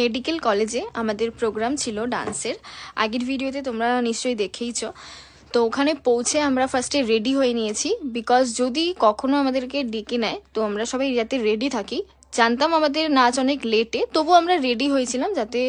Medical কলেজে আমাদের programme ছিল ডান্সের। আগের ভিডিওতে তোমরা নিশ্চয়ই দেখেইছো। তো ওখানে পৌঁছে আমরা ফার্স্টে রেডি হয়ে নিয়েছি, বিকজ যদি কখনো আমাদেরকে ডেকে নেয় তো আমরা সবাই যাতে রেডি থাকি। জানতাম আমাদের নাচ অনেক লেটে, তবু আমরা রেডি হয়েছিলাম যাতে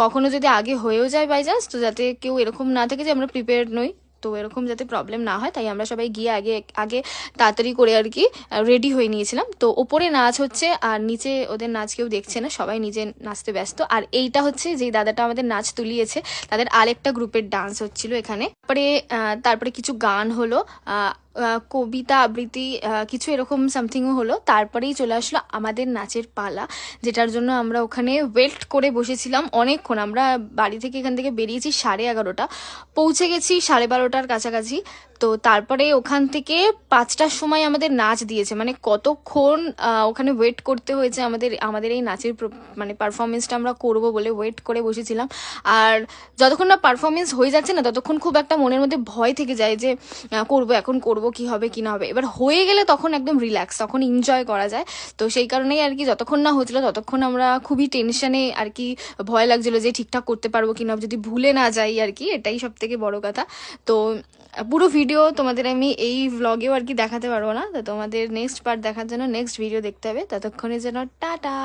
কখনো যদি আগে হয়েও যায় বাই চান্স, তো যাতে কেউ এরকম না থাকে যে আমরা প্রিপেয়ার্ড নই, তো এরকম যাতে প্রবলেম না হয়, তাই আমরা সবাই গিয়ে আগে আগে তাড়াতাড়ি করে আর কি রেডি হয়ে নিয়েছিলাম। তো ওপরে নাচ হচ্ছে আর নিচে ওদের নাচ কেউ দেখছে না, সবাই নিজে নাচতে ব্যস্ত। আর এইটা হচ্ছে যে দাদাটা আমাদের নাচ তুলিয়েছে, তাদের আরেকটা গ্রুপের ডান্স হচ্ছিল এখানে। তারপরে কিছু গান হলো, কবিতা আবৃত্তি কিছু এরকম সামথিংও হলো। তারপরেই চলে আসলো আমাদের নাচের পালা, যেটার জন্য আমরা ওখানে ওয়েট করে বসেছিলাম অনেকক্ষণ। আমরা বাড়ি থেকে এখান থেকে বেরিয়েছি 11:30, পৌঁছে গেছি 12:30টার কাছাকাছি। তো তারপরে ওখান থেকে 5টার সময় আমাদের নাচ দিয়েছে। মানে কতক্ষণ ওখানে ওয়েট করতে হয়েছে আমাদের এই নাচের মানে পারফরমেন্সটা আমরা করবো বলে ওয়েট করে বসেছিলাম। আর যতক্ষণ না পারফরমেন্স হয়ে যাচ্ছে না, ততক্ষণ খুব একটা মনের মধ্যে ভয় থেকে যায় যে এখন করবো কি হবে কি না হবে। এবার হয়ে গেলে তখন একদম রিল্যাক্স, তখন এনজয় করা যায়। তো সেই কারণেই আর কি যতক্ষণ না হচ্ছিল ততক্ষণ আমরা খুবই টেনশনে আর কি, ভয় লাগছিল যে ঠিকঠাক করতে পারবো কিনা, যদি ভুলে না যাই আর কি, এটাই সব থেকে বড় কথা। তো পুরো ভিডিও তোমাদের আমি এই ভ্লগেও আর কি দেখাতে পারবো না, তো তোমাদের নেক্সট পার্ট দেখার জন্য নেক্সট ভিডিও দেখতে হবে। ততক্ষণের জন্য টাটা।